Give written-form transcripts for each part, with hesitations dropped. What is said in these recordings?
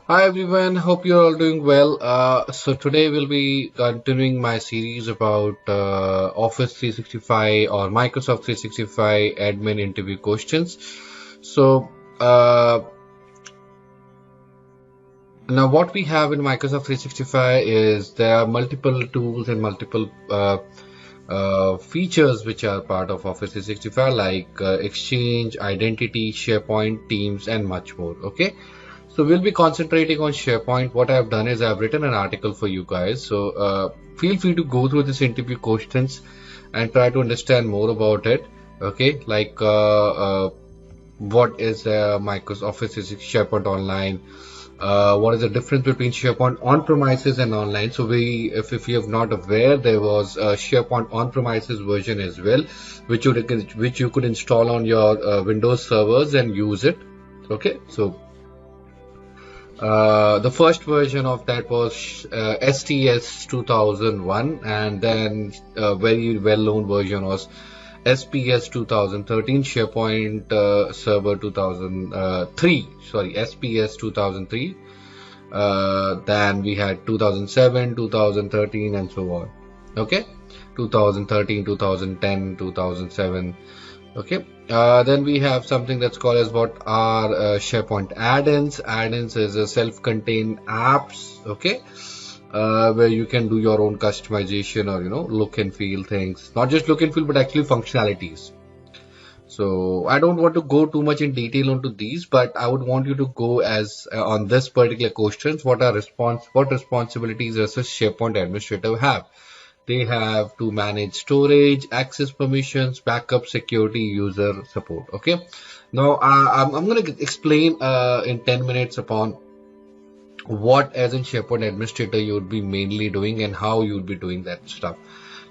Hi everyone, hope you're all doing well. So today we'll be continuing my series about Office 365 or Microsoft 365 admin interview questions. So now what we have in Microsoft 365 is there are multiple tools and multiple features which are part of Office 365 like Exchange, Identity, SharePoint, Teams, and much more. Okay. So we'll be concentrating on SharePoint. What I've done is I've written an article for you guys. So feel free to go through this interview questions and try to understand more about it. Okay, like what is Microsoft Office 365 SharePoint Online? What is the difference between SharePoint on-premises and online? So if you are not aware, there was a SharePoint on-premises version as well, which you could install on your Windows servers and use it. Okay, so the first version of that was STS 2001, and then a very well-known version was SPS 2013, SharePoint Server 2003. Sorry, SPS 2003. Then we had 2007, 2013, and so on. Okay, 2013, 2010, 2007. Okay. Then we have something that's called as what are SharePoint add-ins. Add-ins is a self-contained apps, okay, where you can do your own customization or look and feel things. Not just look and feel, but actually functionalities. So I don't want to go too much in detail onto these, but I would want you to go as on this particular questions. What responsibilities does a SharePoint administrator have? They have to manage storage, access permissions, backup, security, user support. Okay. Now I'm going to explain in 10 minutes upon what as in SharePoint administrator you would be mainly doing and how you would be doing that stuff.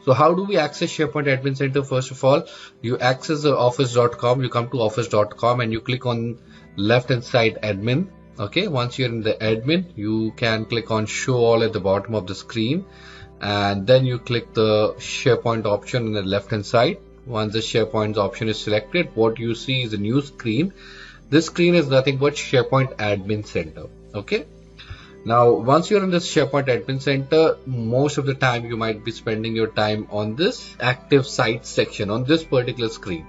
So how do we access SharePoint Admin Center? First of all, you access the office.com, you come to office.com and you click on left hand side admin. Okay. Once you're in the admin, you can click on show all at the bottom of the screen. And then you click the SharePoint option on the left hand side. Once the SharePoint option is selected, what you see is a new screen. This screen is nothing but SharePoint Admin Center. Okay. Now, once you're in this SharePoint Admin Center, most of the time you might be spending your time on this active sites section on this particular screen.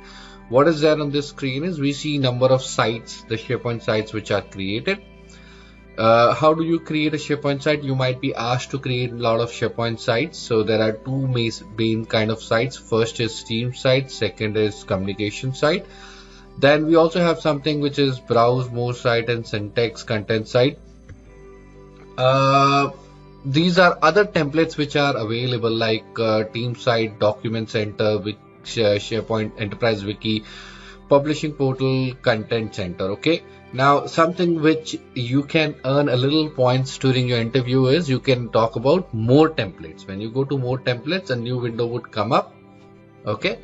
What is there on this screen is we see number of sites, the SharePoint sites which are created. How do you create a SharePoint site? You might be asked to create a lot of SharePoint sites. So there are two main kind of sites. First is Team site, second is communication site. Then we also have something which is browse more site and syntax content site. These are other templates which are available like Team site, document center, which SharePoint Enterprise Wiki, publishing portal, content center. Okay. Now, something which you can earn a little points during your interview is you can talk about more templates. When you go to more templates, a new window would come up. Okay.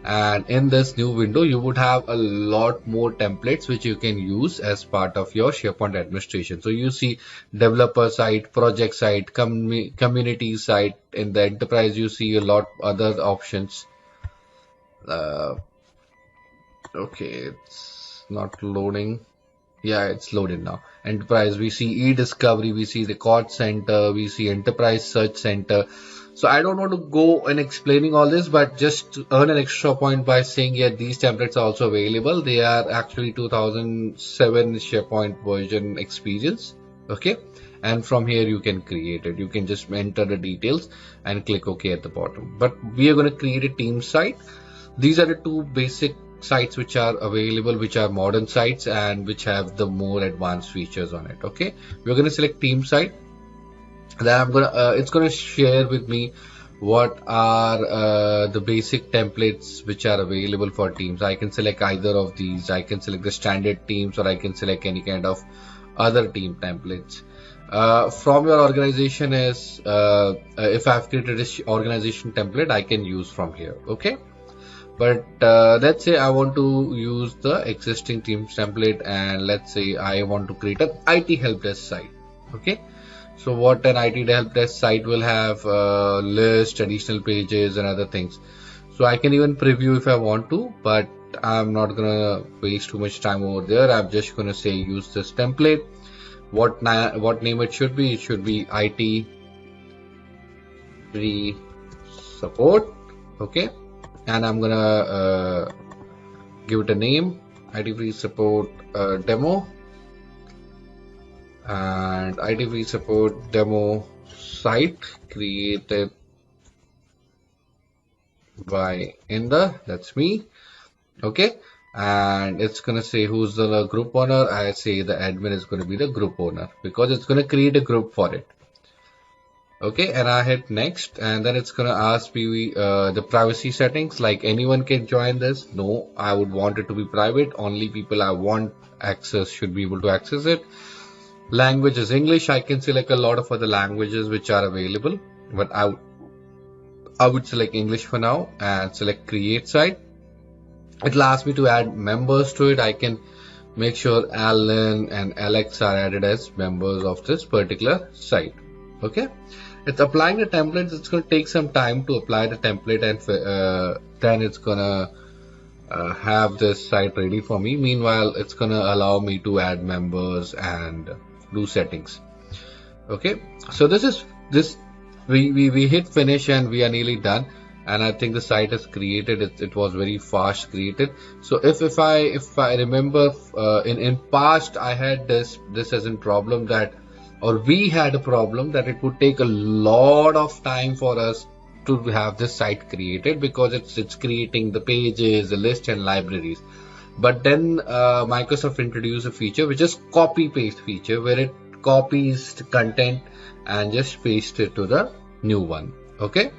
And in this new window, you would have a lot more templates which you can use as part of your SharePoint administration. So you see developer site, project site, community site. In the enterprise, you see a lot other options. Okay, it's not loading. Yeah, it's loaded now. Enterprise, we see e-discovery, we see record center, we see enterprise search center. So I don't want to go and explaining all this, but just to earn an extra point by saying, yeah, these templates are also available. They are actually 2007 SharePoint version experience. Okay. And from here you can create it. You can just enter the details and click OK at the bottom. But we are going to create a team site. These are the two basic sites which are available, which are modern sites and which have the more advanced features on it. Okay, we're going to select team site. Then I'm gonna it's going to share with me what are the basic templates which are available for teams. I can select either of these. I can select the standard teams or I can select any kind of other team templates. From your organization is if I've created this organization template, I can use from here. Okay. But let's say I want to use the existing Teams template and let's say I want to create an IT help desk site. Okay. So what an IT help desk site will have list, additional pages and other things. So I can even preview if I want to, but I'm not going to waste too much time over there. I'm just going to say use this template. what name it should be. It should be IT free support. Okay, and I'm gonna give it a name, IT free support demo, and IT free support demo site created by Inder, that's me. Okay, and it's gonna say who's the group owner. I say the admin is going to be the group owner because it's going to create a group for it. Okay, and I hit next, and then it's gonna ask me the privacy settings, like anyone can join this. No, I would want it to be private. Only people I want access should be able to access it. Language is English. I can select a lot of other languages which are available, but I would select English for now and select create site. It'll ask me to add members to it. I can make sure Alan and Alex are added as members of this particular site. Okay, it's applying the templates. It's going to take some time to apply the template, and then it's gonna have this site ready for me. Meanwhile, it's gonna allow me to add members and do settings. Okay, so we hit finish and we are nearly done, and I think the site is created. It was very fast created. So if I remember in past I had this as a problem that, or we had a problem that it would take a lot of time for us to have this site created, because it's creating the pages, the list and libraries. But then Microsoft introduced a feature which is copy paste feature, where it copies the content and just paste it to the new one. Okay,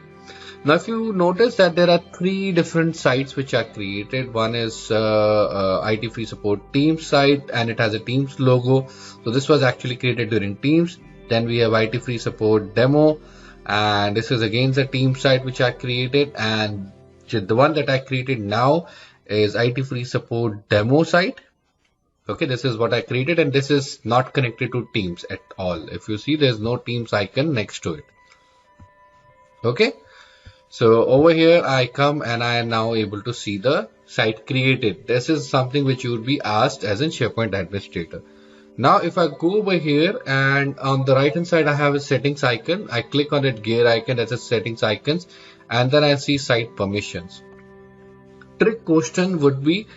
now if you notice that there are 3 different sites which are created. One is IT free support Teams site, and it has a Teams logo. So this was actually created during Teams. Then we have IT free support demo, and this is again the Teams site which I created, and the one that I created now is IT free support demo site. Okay, this is what I created, and this is not connected to Teams at all. If you see, there's no Teams icon next to it. Okay, so over here I come and I am now able to see the site created. This is something which you would be asked as a SharePoint administrator. Now if I go over here, and on the right hand side I have a settings icon. I click on that gear icon, that's a settings icons, and then I see site permissions. Trick question would be,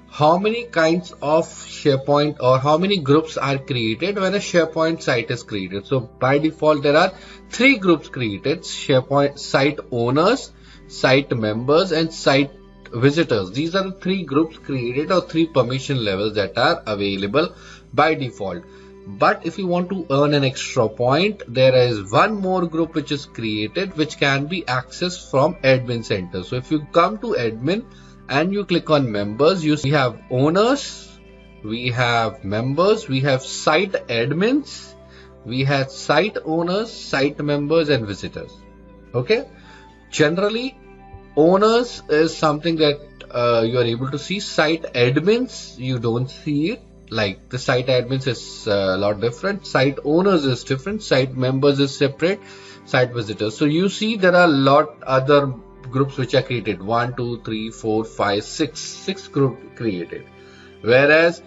how many kinds of SharePoint or how many groups are created when a SharePoint site is created? So by default there are 3 groups created: SharePoint site owners, site members and site visitors. These are the 3 groups created, or 3 permission levels that are available by default. But if you want to earn an extra point, there is one more group which is created, which can be accessed from admin center. So if you come to admin and you click on members, you see we have owners, we have members, we have site admins, we have site owners, site members and visitors. Okay, generally owners is something that you are able to see. Site admins you don't see it, like the site admins is a lot different, site owners is different, site members is separate, site visitors. So you see there are a lot other groups which are created, 1 2 3 4 5 6 group created. Whereas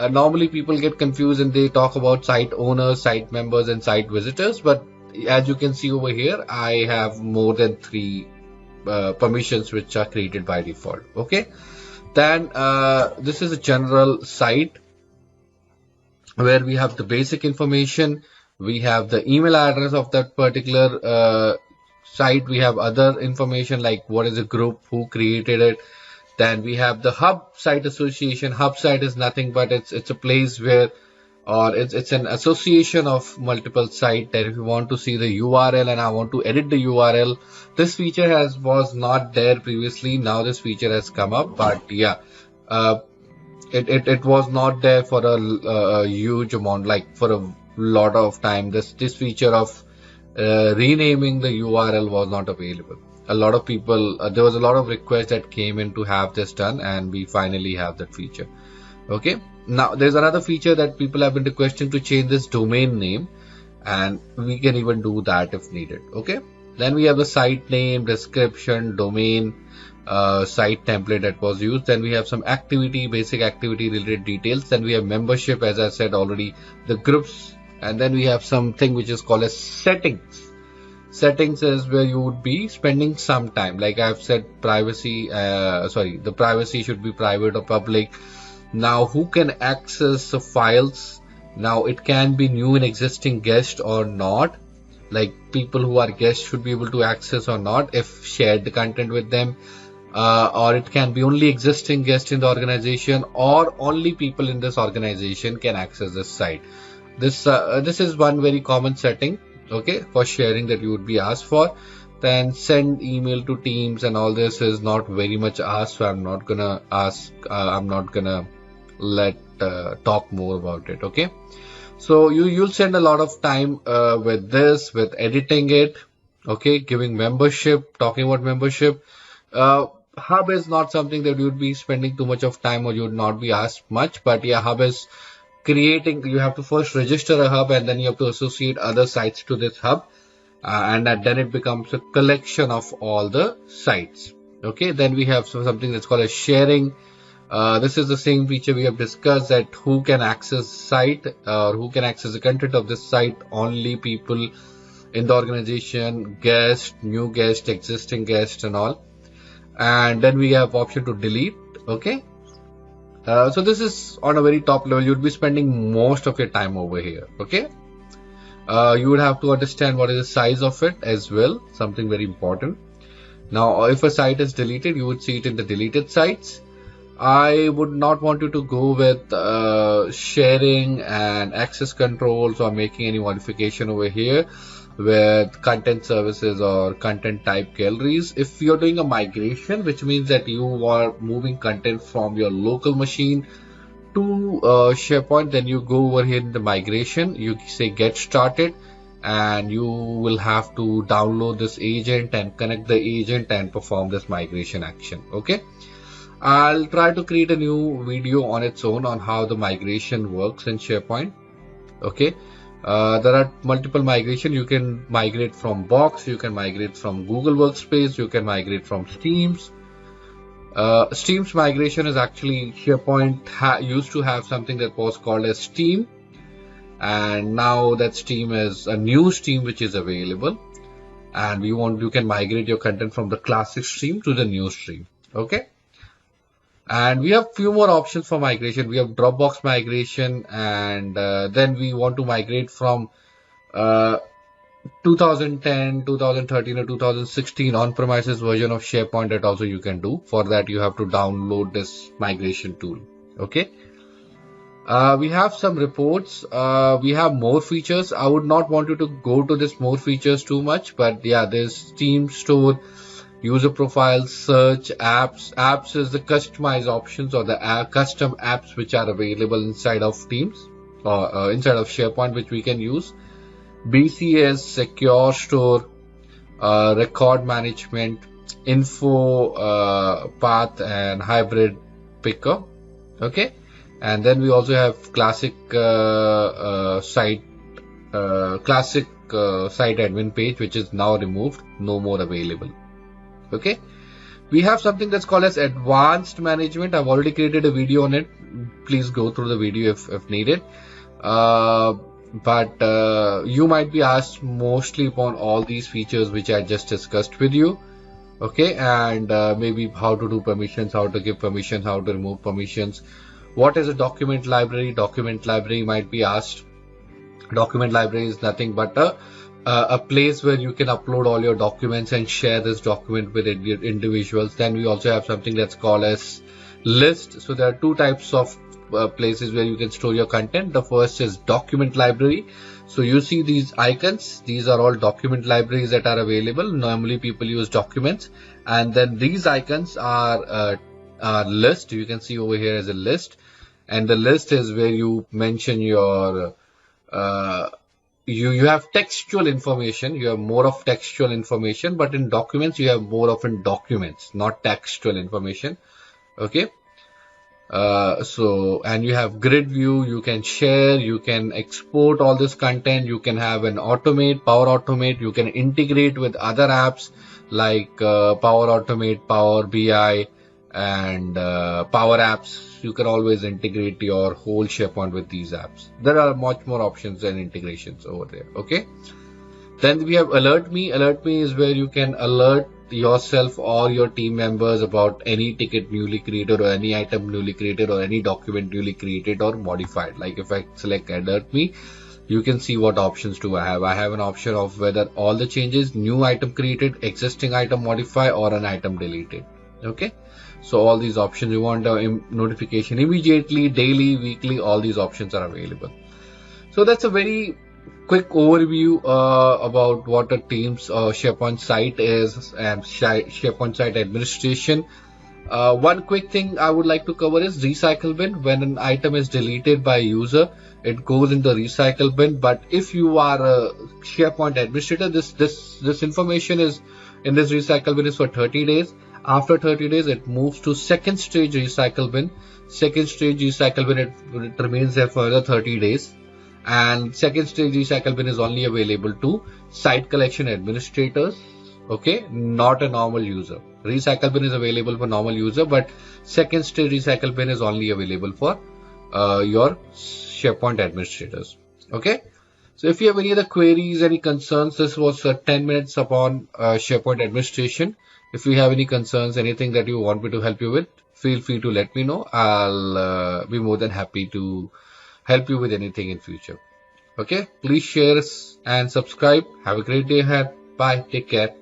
normally people get confused and they talk about site owners, site members and site visitors, but as you can see over here, I have more than 3 permissions which are created by default. Okay, then this is a general site where we have the basic information, we have the email address of that particular site, we have other information like what is the group, who created it. Then we have the hub site association. Hub site is nothing but it's a place where, or it's an association of multiple sites, that if you want to see the URL and I want to edit the URL, this feature was not there previously. Now this feature has come up, but yeah, it was not there for a huge amount, like for a lot of time. This feature of renaming the URL was not available. A lot of people, there was a lot of requests that came in to have this done, and we finally have that feature. Okay, now there's another feature that people have been requesting, to change this domain name, and we can even do that if needed. Okay, then we have the site name, description, domain, site template that was used. Then we have some activity, basic activity related details. Then we have membership, as I said already, the groups, and then we have something which is called as settings. Settings is where you would be spending some time. Like I've said, privacy, the privacy should be private or public. Now, who can access the files? Now, it can be new and existing guest or not. Like people who are guests should be able to access or not if shared the content with them. Or it can be only existing guests in the organization, or only people in this organization can access this site. This is one very common setting, okay, for sharing that you would be asked for. Then send email to teams, and all this is not very much asked, so I'm not gonna ask. I'm not gonna let talk more about it. Okay, so you'll spend a lot of time with this, with editing it. Okay, giving membership, talking about membership. Hub is not something that you would be spending too much of time, or you would not be asked much. But yeah, hub is creating. You have to first register a hub, and then you have to associate other sites to this hub, and then it becomes a collection of all the sites. Okay, then we have something that's called as sharing. This is the same feature we have discussed, that who can access site, or who can access the content of this site. Only people in the organization, guest, new guest, existing guest, and all. And then we have option to delete. Okay, so this is on a very top level. You'll be spending most of your time over here. Okay, you would have to understand what is the size of it as well, something very important. Now, if a site is deleted, you would see it in the deleted sites. I would not want you to go with sharing and access controls or making any modification over here with content services or content type galleries. If you're doing a migration, which means that you are moving content from your local machine to SharePoint, then you go over here in the migration, you say get started, and you will have to download this agent and connect the agent and perform this migration action. Okay, I'll try to create a new video on its own on how the migration works in SharePoint. Okay, there are multiple migration. You can migrate from Box, you can migrate from Google Workspace, you can migrate from Teams. Teams migration is actually SharePoint used to have something that was called as Team, and now that Team is a new Team which is available, and you can migrate your content from the classic stream to the new stream. Okay, and we have few more options for migration. We have Dropbox migration, and then we want to migrate from 2010, 2013 or 2016 on-premises version of SharePoint. That also you can do. For that, you have to download this migration tool. Okay, we have some reports. We have more features. I would not want you to go to this more features too much, but yeah, there's Team Store, user profiles, search, apps. Apps is the customized options or the custom apps which are available inside of Teams or inside of SharePoint, which we can use. BCS, secure store, record management, info, path, and hybrid picker. Okay, and then we also have classic site admin page, which is now removed, no more available. Okay, we have something that's called as advanced management. I've already created a video on it. Please go through the video if needed. But you might be asked mostly upon all these features which I just discussed with you. Okay, and maybe how to do permissions, how to give permissions, how to remove permissions. What is a document library? Document library might be asked. Document library is nothing but a place where you can upload all your documents and share this document with individuals. Then we also have something that's called as list. So there are two types of places where you can store your content. The first is document library. So you see these icons, these are all document libraries that are available. Normally people use documents, and then these icons are list. You can see over here as a list, and the list is where you mention your you have textual information. You have more of textual information, but in documents you have more often documents, not textual information. Okay, and you have grid view. You can share, you can export all this content, you can have an Power Automate, you can integrate with other apps. like Power Automate, Power BI, and Power Apps. You can always integrate your whole SharePoint with these apps. There are much more options and integrations over there. Okay. Then we have Alert Me. Alert Me is where you can alert yourself or your team members about any ticket newly created or any item newly created or any document newly created or modified. Like if I select Alert Me, you can see what options do I have. I have an option of whether all the changes, new item created, existing item modify, or an item deleted. Okay. So all these options, you want a notification immediately, daily, weekly, all these options are available. So that's a very quick overview about what a team's SharePoint site is and SharePoint site administration. One quick thing I would like to cover is recycle bin. When an item is deleted by a user, it goes in the recycle bin. But if you are a SharePoint administrator, this information is in this recycle bin is for 30 days. After 30 days, it moves to second stage recycle bin. Second stage recycle bin, it remains there for another 30 days. And second stage recycle bin is only available to site collection administrators. Okay, not a normal user. Recycle bin is available for normal user, but second stage recycle bin is only available for your SharePoint administrators. Okay. So if you have any other queries, any concerns, this was 10 minutes upon SharePoint administration. If you have any concerns, anything that you want me to help you with, feel free to let me know. I'll be more than happy to help you with anything in future. Okay, please share and subscribe. Have a great day ahead. Bye. Take care.